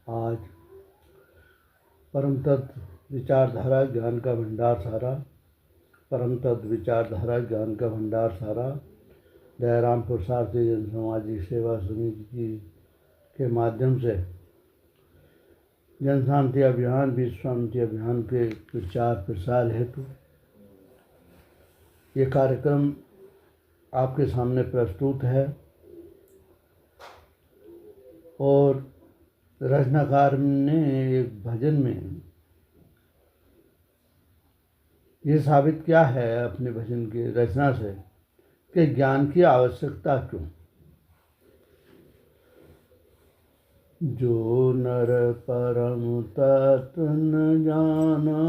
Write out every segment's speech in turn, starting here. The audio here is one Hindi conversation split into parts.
आज परम तत्व विचारधारा ज्ञान का भंडार सारा, परम तत्व विचारधारा ज्ञान का भंडार सारा दयाराम पुरुषार्थी जन सामाजिक सेवा समिति के माध्यम से जन शांति अभियान, विश्व शांति अभियान के प्रचार प्रसार हेतु ये कार्यक्रम आपके सामने प्रस्तुत है। और रचनाकार ने एक भजन में ये साबित किया है अपने भजन की रचना से कि ज्ञान की आवश्यकता क्यों। जो नर परम तत्व न जाना,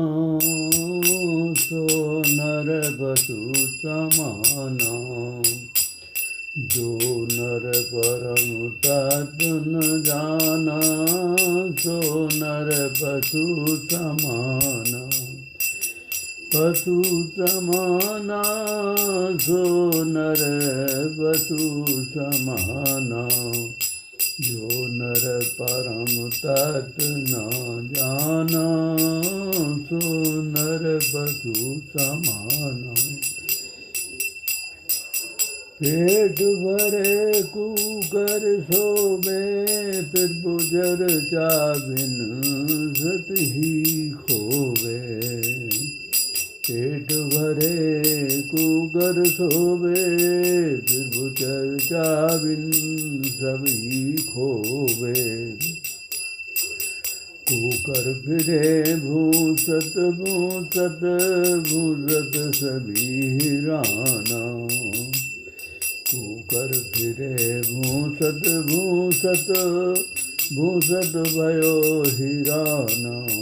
सो नर बसु समाना। जो नर परम तत्व न जाना, सो नर पशु समाना। पशु समाना, सो नर पशु समाना। जो नर परम तत्व न जाना, सो नर पशु समाना। पेट भरे कुकर सोवे, फिर बुझर चाबिन सत ही खोवे। पेट भरे कुकर सोवे, फिर बुझर चाबिन सभी खोवे। कुकर फिरे भूसत भूसत, भूसत सभी राना। कुकर फिरे भूसत भूसत, भूसत भयो हिराना।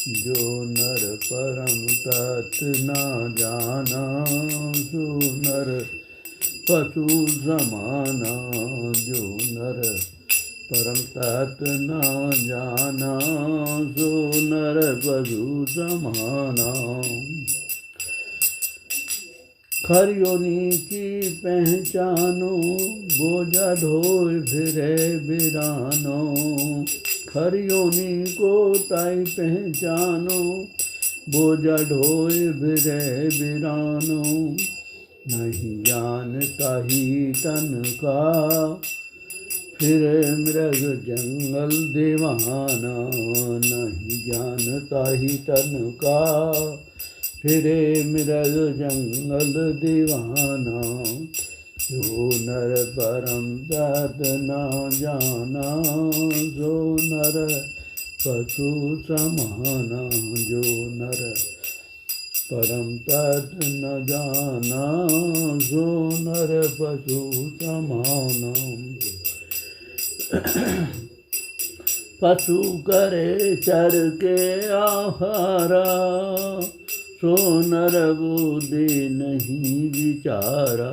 जो नर परम तत्व न जाना, सो नर पशु समाना। जो नर परम तत्व न जाना, सो नर पशु समाना। खर योनि की पहचानो, बोझा ढोए फिरे बिरानो। खर योनि को ताई पहचानो, बोझा ढोए फिरे बिरानो। नहीं जानता ही तन का, फिरे मृग जंगल दीवाना। नहीं जानता ही तन का, फिरे मृग जंगल दीवाना। जो नर परम तत्व न जाना, सो नर पशु समाना। जो नर परम तत्व न जाना, सो नर पशु समाना। पशु करे चर के आहारा, सो नर बुद्धि नहीं विचारा।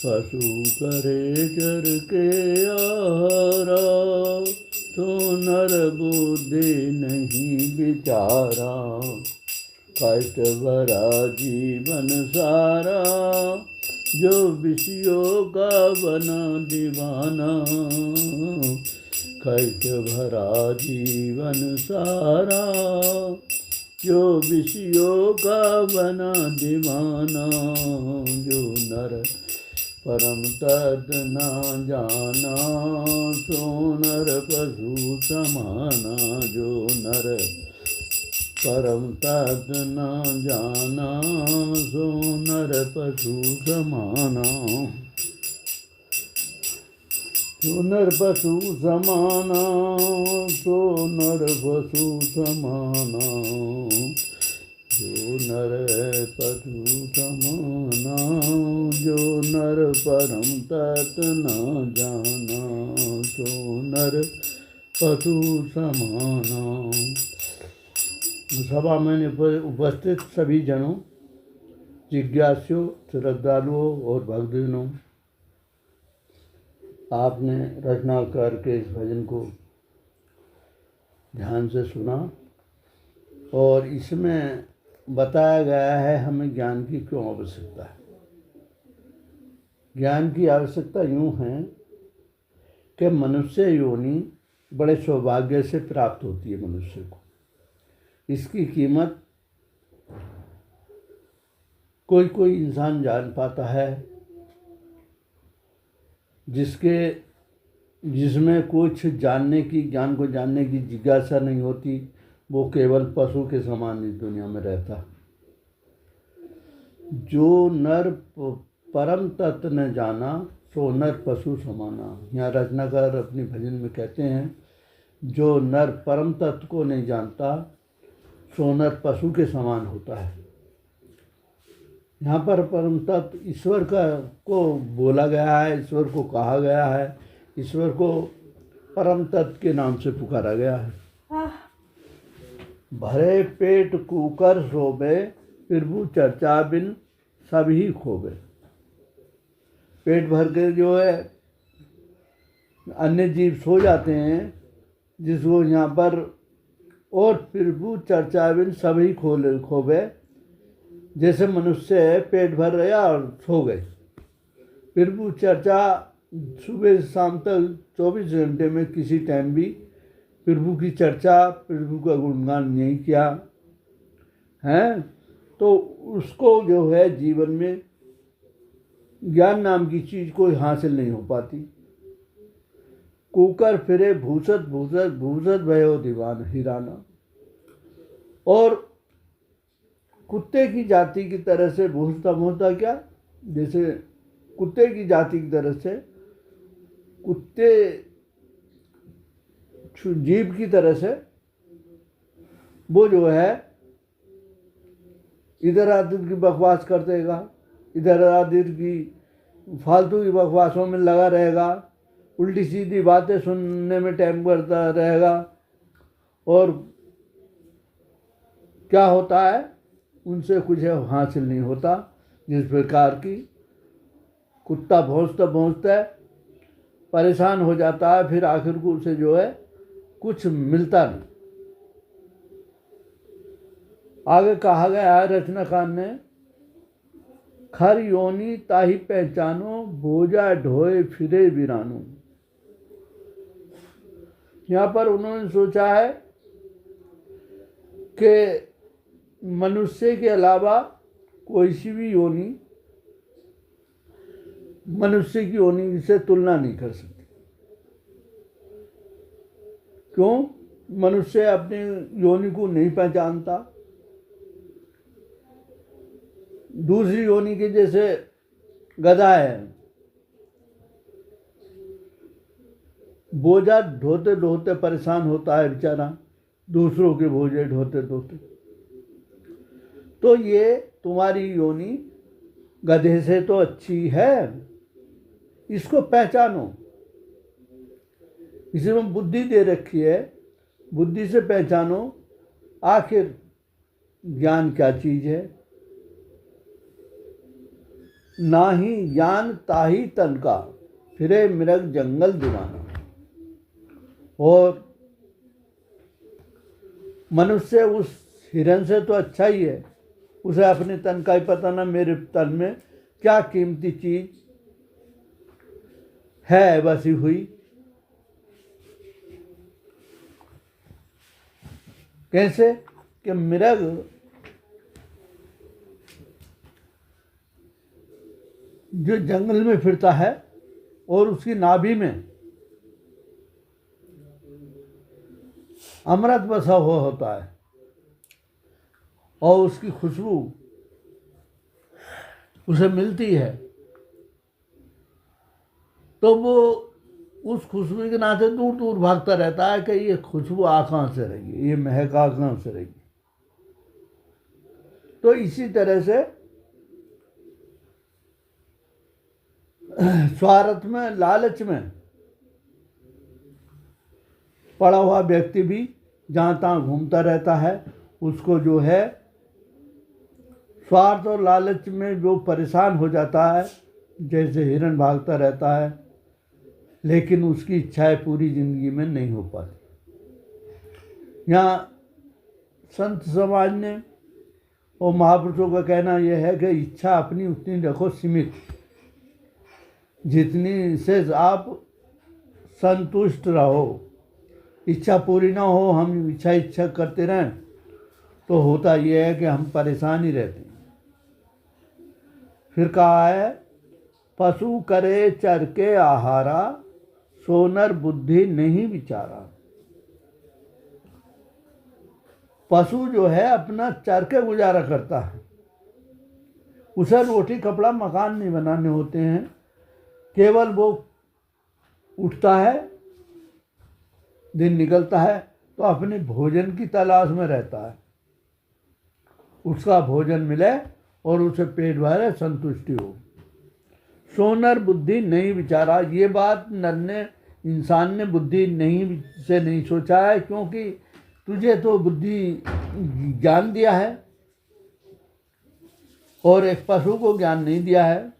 पशु करे चर के आहारा, सो नर बुद्धि नहीं विचारा। कष्ट भरा जीवन सारा, जो विषयों का बना दीवाना। कष्ट भरा जीवन सारा, जो विषयों का बना दीवाना। जो नर परम तत्व न जाना, सो नर पशु समाना। जो नर परम तत्व न जाना, सो नर पशु समाना। सो नर पशु समाना, सो नर पशु समाना। जो नर पशु समाना, जो नर परम तत्व न जाना, सो नर पशु समाना। सभा में उपस्थित सभी जनों, जिज्ञासुओं, श्रद्धालुओं और भक्तजनों, आपने रचना करके इस भजन को ध्यान से सुना और इसमें बताया गया है हमें ज्ञान की क्यों आवश्यकता है। ज्ञान की आवश्यकता यूँ है कि मनुष्य योनि बड़े सौभाग्य से प्राप्त होती है मनुष्य को। इसकी कीमत कोई कोई इंसान जान पाता है, जिसमें कुछ ज्ञान को जानने की जिज्ञासा नहीं होती, वो केवल पशु के समान इस दुनिया में रहता। जो नर परम तत्व न जाना, सो नर पशु समाना। यहाँ रचनाकार अपनी भजन में कहते हैं, जो नर परम तत्व को नहीं जानता, सो नर पशु के समान होता है। यहाँ पर परम तत्व ईश्वर को बोला गया है, ईश्वर को कहा गया है, ईश्वर को परम तत्व के नाम से पुकारा गया है। भरे पेट कुकर सोबे, प्रभु चर्चा बिन सभी खोबे। पेट भर के जो है अन्य जीव सो जाते हैं, जिसको यहाँ पर और प्रभु चर्चा बिन सभी खोबे। जैसे मनुष्य पेट भर गया और सो गए, प्रभु चर्चा सुबह से शाम तक 24 घंटे में किसी टाइम भी प्रभु की चर्चा, प्रभु का गुणगान नहीं किया है, तो उसको जो है जीवन में ज्ञान नाम की चीज़ कोई हासिल नहीं हो पाती। कुकर फिरे भूसत भूसत, भूसत भयो दीवान हिराना। और कुत्ते की जाति की तरह से भूसता भूसता क्या, जैसे कुत्ते की जाति की तरह से, कुत्ते जीव की तरह से वो जो है इधर आदिर की बकवास कर देगा, इधर आदिर की फालतू की बकवासों में लगा रहेगा, उल्टी सीधी बातें सुनने में टाइम करता रहेगा। और क्या होता है, उनसे कुछ हासिल नहीं होता। जिस प्रकार की कुत्ता भौंकता भौंकता परेशान हो जाता है, फिर आखिर को उसे जो है कुछ मिलता नहीं। आगे कहा गया है रचनाकार ने, खर योनि ताही पहचानो, बोझा ढोए फिरे वीरानो। यहाँ पर उन्होंने सोचा है कि मनुष्य के अलावा कोई सी भी योनि मनुष्य की योनि से तुलना नहीं कर सकती। क्यों? मनुष्य अपनी योनि को नहीं पहचानता। दूसरी योनि के जैसे गधा है, बोझा ढोते ढोते परेशान होता है बेचारा, दूसरों के बोझे ढोते ढोते। तो ये तुम्हारी योनि गधे से तो अच्छी है, इसको पहचानो। इसमें बुद्धि दे रखी है, बुद्धि से पहचानो आखिर ज्ञान क्या चीज़ है। ना ही ज्ञान ताही तन का, फिरे मृग जंगल दीवाना। और मनुष्य उस हिरन से तो अच्छा ही है, उसे अपने तन का ही पता ना मेरे तन में क्या कीमती चीज है बसी हुई। कैसे कि मृग जो जंगल में फिरता है और उसकी नाभि में अमृत बसा हुआ होता है और उसकी खुशबू उसे मिलती है, तो वो उस खुशबू के नाते दूर दूर भागता रहता है कि ये खुशबू आ कहाँ से रहेगी, ये महक आ कहाँ से रहेगी। तो इसी तरह से स्वार्थ में, लालच में पड़ा हुआ व्यक्ति भी जहाँ तहाँ घूमता रहता है, उसको जो है स्वार्थ और लालच में जो परेशान हो जाता है, जैसे हिरण भागता रहता है लेकिन उसकी इच्छाएं पूरी जिंदगी में नहीं हो पाती। यहाँ संत समाज ने और महापुरुषों का कहना यह है कि इच्छा अपनी उतनी रखो सीमित, जितनी से आप संतुष्ट रहो। इच्छा पूरी ना हो, हम इच्छा करते रहें तो होता यह है कि हम परेशान ही रहते हैं। फिर कहा है, पशु करे चर के आहारा, सोनर बुद्धि नहीं विचारा। पशु जो है अपना चर के गुजारा करता है, उसे रोटी कपड़ा मकान नहीं बनाने होते हैं, केवल वो उठता है, दिन निकलता है तो अपने भोजन की तलाश में रहता है, उसका भोजन मिले और उसे पेट भरे, संतुष्टि हो। सोनर बुद्धि नहीं विचारा, ये बात नर ने, इंसान ने बुद्धि नहीं सोचा है, क्योंकि तुझे तो बुद्धि ज्ञान दिया है और एक पशु को ज्ञान नहीं दिया है।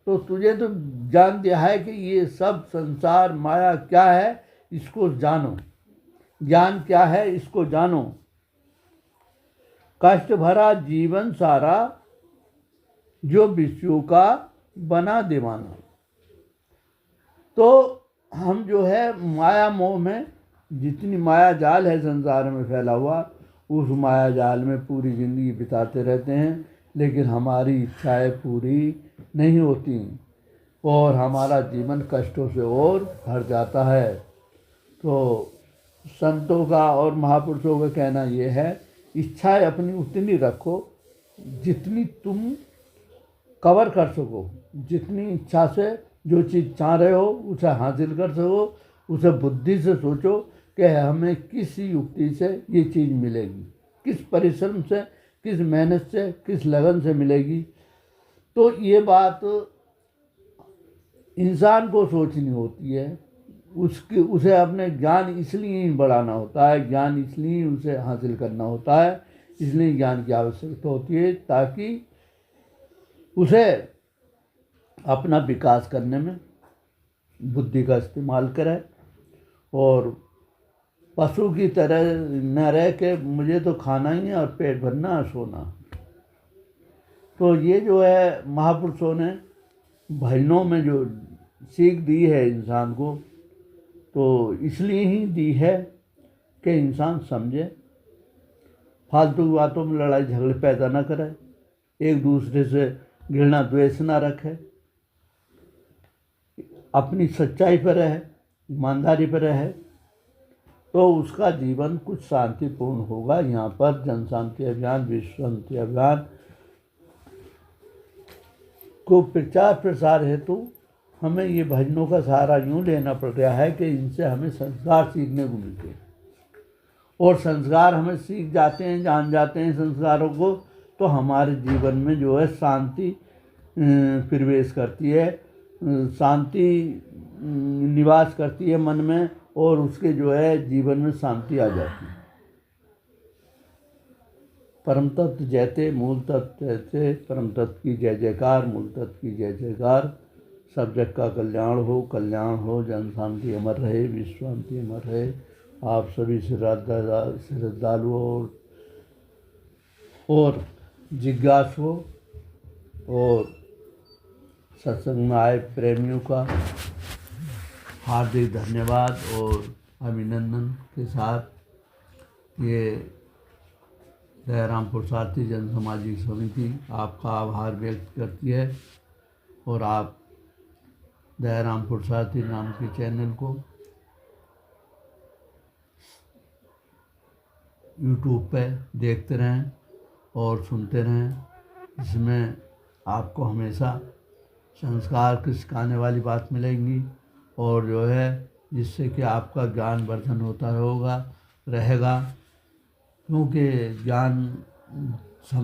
तो तुझे तो ज्ञान दिया है कि ये सब संसार माया क्या है, इसको जानो। ज्ञान क्या है, इसको जानो। कष्ट भरा जीवन सारा, जो विषयों का बना दीवाना। तो हम जो है माया मोह में, जितनी माया जाल है संसार में फैला हुआ, उस माया जाल में पूरी ज़िंदगी बिताते रहते हैं, लेकिन हमारी इच्छाएं पूरी नहीं होती और हमारा जीवन कष्टों से और भर जाता है। तो संतों का और महापुरुषों का कहना ये है, इच्छाएं अपनी उतनी रखो जितनी तुम कवर कर सको, जितनी इच्छा से जो चीज़ चाह रहे हो उसे हासिल कर सको, उसे बुद्धि से सोचो कि हमें किस युक्ति से ये चीज़ मिलेगी, किस परिश्रम से, किस मेहनत से, किस लगन से मिलेगी। तो ये बात इंसान को सोचनी होती है, उसे अपने ज्ञान इसलिए ही बढ़ाना होता है, ज्ञान इसलिए उसे हासिल करना होता है, इसलिए ज्ञान की आवश्यकता होती है, ताकि उसे अपना विकास करने में बुद्धि का इस्तेमाल करे और पशु की तरह न रह के मुझे तो खाना ही है और पेट भरना है, सोना। तो ये जो है महापुरुषों ने भजनों में जो सीख दी है इंसान को, तो इसलिए ही दी है कि इंसान समझे, फालतू की बातों में लड़ाई झगड़े पैदा ना करे, एक दूसरे से घृणा द्वेष ना रखे, अपनी सच्चाई पर रहे, ईमानदारी पर रहे, तो उसका जीवन कुछ शांतिपूर्ण होगा। यहाँ पर जन शांति अभियान, विश्व शांति अभियान को प्रचार प्रसार हेतु हमें ये भजनों का सहारा यूँ लेना पड़ रहा है कि इनसे हमें संस्कार सीखने को मिलते हैं और संस्कार हमें सीख जाते हैं, जान जाते हैं संस्कारों को, तो हमारे जीवन में जो है शांति प्रवेश करती है, शांति निवास करती है मन में और उसके जो है जीवन में शांति आ जाती है। परम तत्व जयते, मूल तत्व जयते, परम तत्व की जय जयकार, मूल तत्व की जय जयकार। सब जग का कल्याण हो, जन शांति अमर रहे, विश्व शांति अमर रहे। आप सभी श्रद्धालुओं और जिज्ञासुओं और सत्संग में आए प्रेमियों का हार्दिक धन्यवाद और अभिनंदन के साथ ये दयाराम पुरुषार्थी जन सामाजिक समिति आपका आभार व्यक्त करती है और आप दयाराम पुरुषार्थी नाम के चैनल को यूट्यूब पे देखते रहें और सुनते रहें। इसमें आपको हमेशा संस्कार की सिखाने वाली बात मिलेंगी और जो है जिससे कि आपका ज्ञान वर्धन होता रहेगा, क्योंकि ज्ञान समय